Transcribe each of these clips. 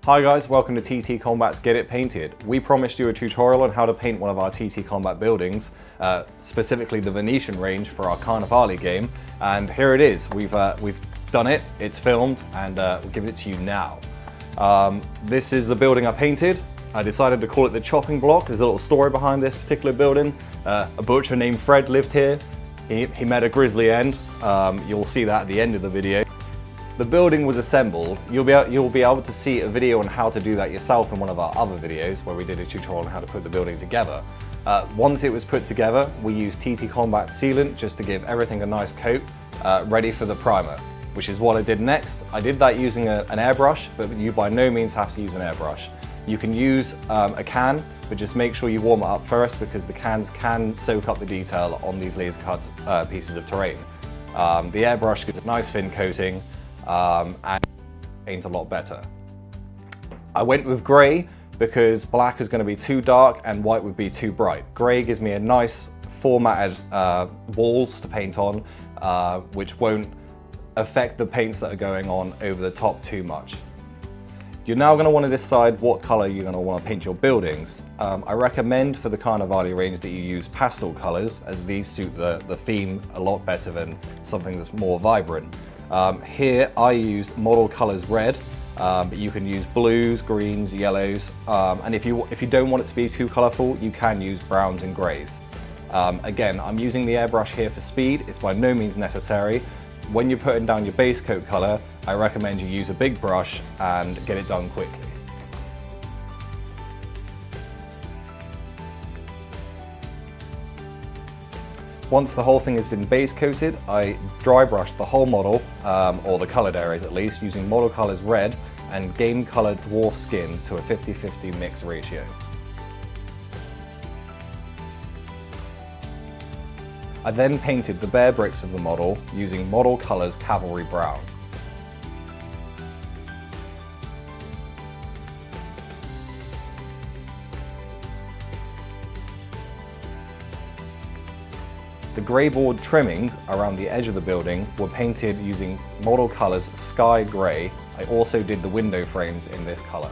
Hi guys, welcome to TTCombat's Get It Painted. We promised you a tutorial on how to paint one of our TTCombat buildings, specifically the Venetian range for our Carnevale game, and here it is. We've done it, it's filmed, and we'll give it to you now. This is the building I painted. I decided to call it the chopping block. There's a little story behind this particular building. A butcher named Fred lived here. He met a grisly end. You'll see that at the end of the video. The building was assembled. You'll be able to see a video on how to do that yourself in one of our other videos where we did a tutorial on how to put the building together. Once it was put together, we used TTCombat sealant just to give everything a nice coat, ready for the primer, which is what I did next. I did that using an airbrush, but you by no means have to use an airbrush. You can use a can, but just make sure you warm it up first because the cans can soak up the detail on these laser cut pieces of terrain. The airbrush gives a nice thin coating, and paint a lot better. I went with grey because black is going to be too dark and white would be too bright. Grey gives me a nice formatted walls to paint on, which won't affect the paints that are going on over the top too much. You're now going to want to decide what colour you're going to want to paint your buildings. I recommend for the Carnevale range that you use pastel colours, as these suit the theme a lot better than something that's more vibrant. Here I used model colours red, but you can use blues, greens, yellows, and if you don't want it to be too colourful, you can use browns and greys. Again, I'm using the airbrush here for speed. It's by no means necessary. When you're putting down your base coat colour, I recommend you use a big brush and get it done quickly. Once the whole thing has been base coated, I dry brushed the whole model, or the coloured areas at least, using model colours red and game coloured dwarf skin to a 50-50 mix ratio. I then painted the bare bricks of the model using model colours cavalry brown. The grey board trimmings around the edge of the building were painted using model colours sky grey. I also did the window frames in this colour.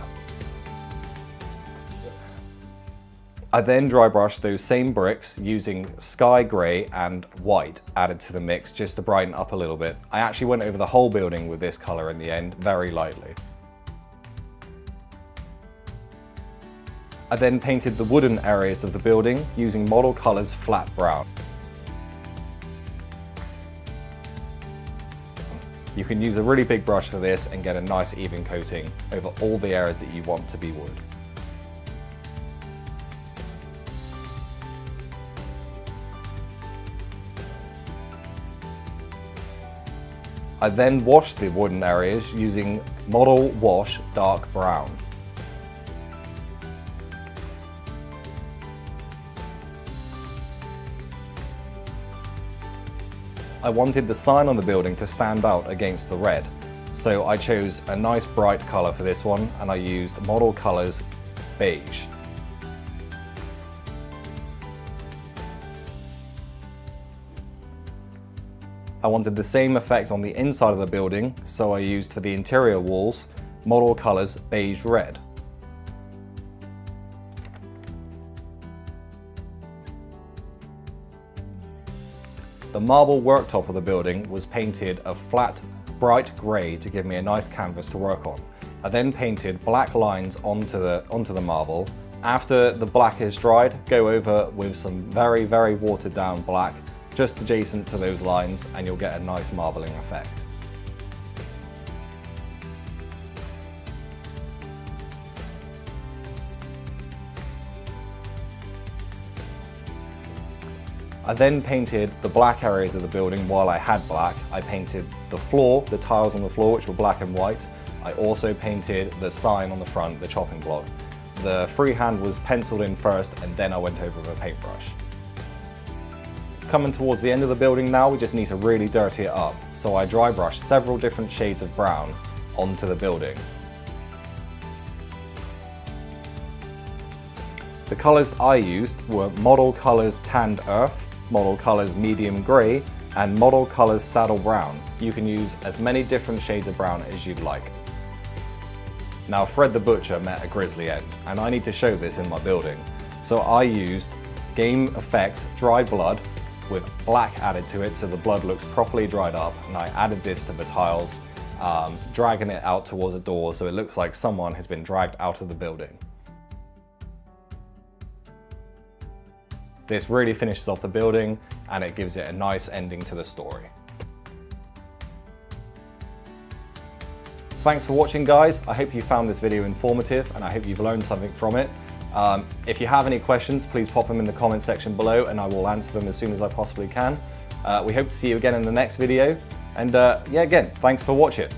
I then dry brushed those same bricks using sky grey and white added to the mix just to brighten up a little bit. I actually went over the whole building with this colour in the end, very lightly. I then painted the wooden areas of the building using model colours flat brown. You can use a really big brush for this and get a nice even coating over all the areas that you want to be wood. I then washed the wooden areas using Model Wash Dark Brown. I wanted the sign on the building to stand out against the red, so I chose a nice bright colour for this one and I used model colours beige. I wanted the same effect on the inside of the building, so I used for the interior walls model colours beige red. The marble worktop of the building was painted a flat, bright grey to give me a nice canvas to work on. I then painted black lines onto the marble. After the black is dried, go over with some very, very watered down black just adjacent to those lines and you'll get a nice marbling effect. I then painted the black areas of the building while I had black. I painted the floor, the tiles on the floor, which were black and white. I also painted the sign on the front, the chopping block. The freehand was penciled in first and then I went over with a paintbrush. Coming towards the end of the building now, we just need to really dirty it up. So I dry brushed several different shades of brown onto the building. The colours I used were Model Colours Tanned Earth, Model Colours Medium Grey, and Model Colours Saddle Brown. You can use as many different shades of brown as you'd like. Now Fred the Butcher met a grisly end, and I need to show this in my building. So I used Game Effects dried blood with black added to it so the blood looks properly dried up, and I added this to the tiles, dragging it out towards the door so it looks like someone has been dragged out of the building. This really finishes off the building and it gives it a nice ending to the story. Thanks for watching, guys. I hope you found this video informative and I hope you've learned something from it. If you have any questions, please pop them in the comment section below and I will answer them as soon as I possibly can. We hope to see you again in the next video. And yeah, again, thanks for watching.